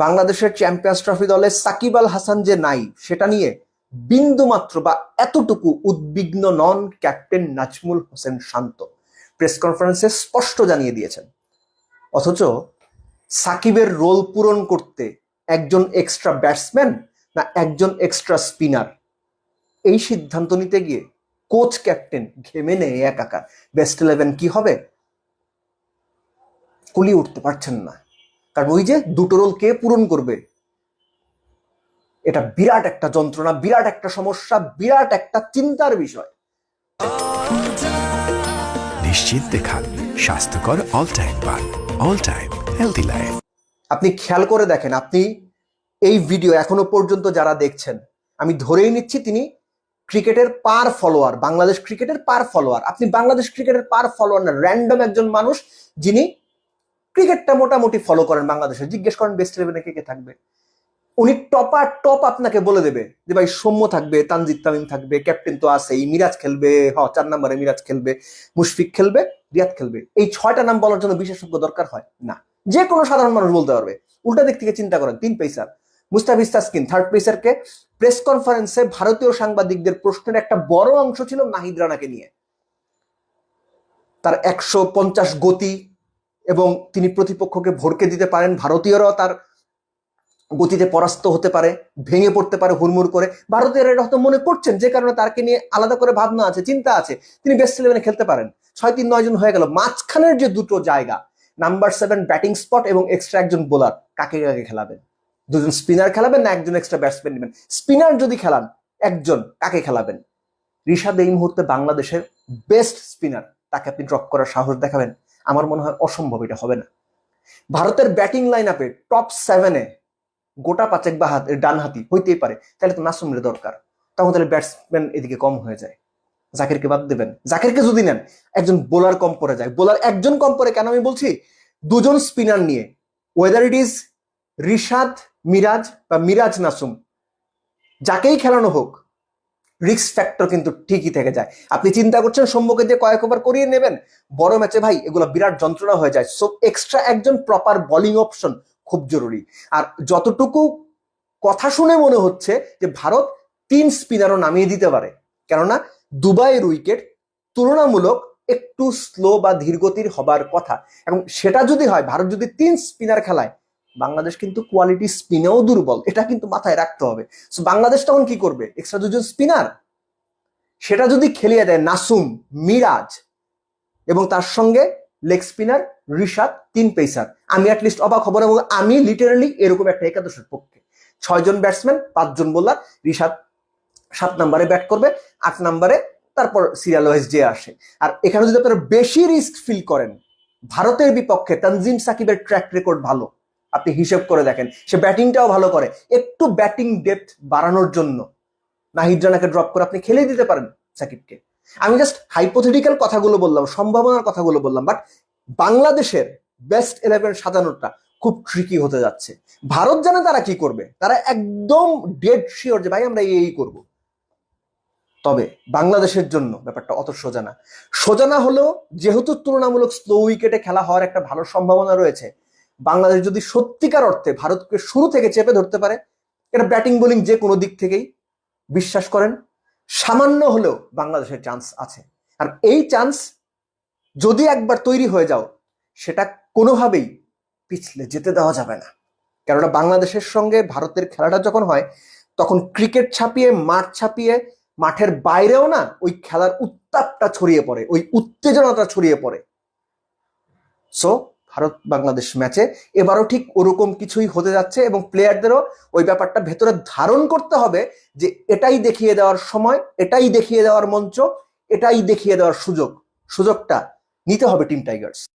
বাংলাদেশের champions trophy দলে সাকিব আল হাসান যে নাই সেটা নিয়ে বিন্দুমাত্র বা এতটুকু উদ্বিগ্ন নন ক্যাপ্টেন নাজমুল হোসেন শান্ত। প্রেস কনফারেন্সে স্পষ্ট জানিয়ে দিয়েছেন। অথচ সাকিবের রোল পূরণ করতে একজন এক্সট্রা ব্যাটসম্যান না একজন এক্সট্রা স্পিনার, এই সিদ্ধান্ত নিতে গিয়ে কোচ ক্যাপ্টেন ঘেমে নেয় একাকার। বেস্ট 11 কি হবে কুলিয়ে উঠতে পারছেন না, কারণ ওই যে দুটো রোল কে পূরণ করবে, এটা বিরাট একটা যন্ত্রণা, বিরাট একটা সমস্যা, বিরাট একটা চিন্তার বিষয়। নিশ্চিন্তে খান স্বাস্থ্যকর অল টাইম পান, অল টাইম হেলদি লাইফ। আপনি খেয়াল করে দেখেন, আপনি এই ভিডিও এখনো পর্যন্ত যারা দেখছেন, আমি ধরেই নিচ্ছি তিনি ক্রিকেটের পার ফলোয়ার, বাংলাদেশ ক্রিকেটের পার ফলোয়ার। আপনি বাংলাদেশ ক্রিকেটের পার ফলোয়ার না, র্যান্ডম একজন মানুষ যিনি ক্রিকেটটা মোটামুটি ফলো করেন বাংলাদেশে। জিজ্ঞেস করেন বেস্ট 11-এ কে কে থাকবে, উনি টপ আপনাকে বলে দেবে যে ভাই সৌম্য থাকবে, তানজিদ তামিম থাকবে, ক্যাপ্টেন তো আছেই, মিরাজ খেলবে, 4 নম্বরে মিরাজ খেলবে, মুশফিক খেলবে, রিয়াদ খেলবে। এই 6টা নাম বলার জন্য বিশেষজ্ঞ দরকার হয় না, যে কোনো সাধারণ মানুষ বলতে পারবে। উল্টা দিক থেকে চিন্তা করেন, 3 পেসার মুস্তাফিজ তাসকিন, 3rd পেসারকে প্রেস কনফারেন্সে ভারতীয় সাংবাদিকদের প্রশ্নের একটা বড় অংশ ছিল নাহিদ রানাকে নিয়ে। তার 150 গতি এবং তিনি প্রতিপক্ষকে ভড়কে দিতে পারেন, ভারতীয়রাও তার গতিতে পরাস্ত হতে পারে, ভেঙে পড়তে পারে হুড়মুড় করে। ভারতীয়রা এটা হয়তো মনে করছেন, যে কারণে তাকে নিয়ে আলাদা করে ভাবনা আছে, চিন্তা আছে, তিনি বেস্ট 11-এ খেলতে পারেন। 6-3-9 জন হয়ে গেল। মাঝখানের যে দুটো জায়গা, নাম্বার 7 ব্যাটিং স্পট এবং এক্সট্রা একজন বোলার, কাকে কাকে খেলাবেন? দুজন স্পিনার খেলাবেন না একজন এক্সট্রা ব্যাটসম্যান নেবেন? স্পিনার যদি খেলান একজন, কাকে খেলাবেন? রিশাদ এই মুহূর্তে বাংলাদেশের বেস্ট স্পিনার, তাকে আপনি ড্রপ করার সাহস দেখাবেন? আমার মনে হয় অসম্ভব, এটা হবে না। ভারতের ব্যাটিং লাইন আপে টপ 7-এ গোটা 5 বা ডানহাতি হইতেই পারে, তাহলে তো নাসুমের দরকার। তখন তাহলে ব্যাটসম্যান এদিকে কম হয়ে যায়, জাকিরকে বাদ দেবেন? জাকিরকে যদি নেন একজন বোলার কম পড়ে যায়। বোলার একজন কম পড়ে কেন আমি বলছি? দুজন স্পিনার নিয়ে, whether it is Rishad Miraz বা মিরাজ নাসুম, যাকেই খেলানো হোক, রিস্ক ফ্যাক্টর কিন্তু ঠিকই থেকে যায়। আপনি চিন্তা করছেন সৌম্যকে দিয়ে কয়েক ওভার করিয়ে নেবেন, বড় ম্যাচে ভাই এগুলো বিরাট যন্ত্রণা হয়ে যায়। সো এক্সট্রা একজন প্রপার বোলিং অপশন খুব জরুরি। আর যতটুকু কথা শুনে মনে হচ্ছে যে ভারত 3 স্পিনারও নামিয়ে দিতে পারে, কেননা দুবাইয়ের উইকেট তুলনামূলক একটু স্লো বা ধীরগতির হবার কথা, এবং সেটা যদি হয়, ভারত যদি 3 স্পিনার খেলায়, বাংলাদেশ কিন্তু কোয়ালিটি স্পিনেও দুর্বল, এটা কিন্তু মাথায় রাখতে হবে। সো বাংলাদেশ তখন কি করবে? এক্সট্রা 2জন স্পিনার, সেটা যদি খেলিয়ে দেয় নাসুম, মিরাজ এবং তার সঙ্গে লেগ স্পিনার রিশাদ, 3 পেসার, আমি অ্যাটলিস্ট অবাক হব না। এবং আমি লিটারালি এরকম একটা একাদশের পক্ষে। 6 জন ব্যাটসম্যান, 5 জন বোলার, রিশাদ 7 নম্বরে ব্যাট করবে, 8 নম্বরে তারপর সিরিয়াল ওয়াইজ যে আসে। আর এখানে যদি আপনারা বেশি রিস্ক ফিল করেন, ভারতের বিপক্ষে তানজিম সাকিবের ট্র্যাক রেকর্ড ভালো, আপনি হিসেব করে দেখেন, সে ব্যাটিংটাও ভালো করে। একটু ব্যাটিং ডেপথ বাড়ানোর জন্য নাহিদ রানাকে ড্রপ করে আপনি খেলে দিতে পারেন সাকিবকে। আমি জাস্ট হাইপোথেটিক্যাল কথাগুলো বললাম, সম্ভাবনার কথাগুলো বললাম, বাট বাংলাদেশের বেস্ট 11 সাজানোটা খুব ট্রিকি হতে যাচ্ছে। ভারত জানে তারা কি করবে, তারা একদম ডেড শিওর যে ভাই আমরা এই করব। তবে বাংলাদেশের জন্য ব্যাপারটা অত সোজা না। সোজা না হলেও যেহেতু তুলনামূলক স্লো উইকেটে খেলা হওয়ার একটা ভালো সম্ভাবনা রয়েছে, বাংলাদেশ যদি সত্যিকার অর্থে ভারতকে শুরু থেকে চেপে ধরতে পারে, এটা ব্যাটিং বোলিং যে কোনো দিক থেকেই, বিশ্বাস করেন সামান্য হলেও বাংলাদেশের চান্স আছে। আর এই চান্স যদি একবার তৈরি হয়ে যাও, সেটা কোনোভাবেই পিছলে যেতে দেওয়া যাবে না। কেননা বাংলাদেশের সঙ্গে ভারতের খেলাটা যখন হয়, তখন ক্রিকেট ছাপিয়ে, মাঠ ছাপিয়ে, মাঠের বাইরেও না ওই খেলার উত্তাপটা ছড়িয়ে পড়ে, ওই উত্তেজনাটা ছড়িয়ে পড়ে। সো ভারত বাংলাদেশ ম্যাচে এবারও ঠিক ওরকম কিছুই হতে যাচ্ছে, এবং প্লেয়ারদেরও ওই ব্যাপারটা ভেতরে ধারণ করতে হবে যে এটাই দেখিয়ে দেওয়ার সময়, এটাই দেখিয়ে দেওয়ার মঞ্চ, এটাই দেখিয়ে দেওয়ার সুযোগটা নিতে হবে টিম টাইগার্স।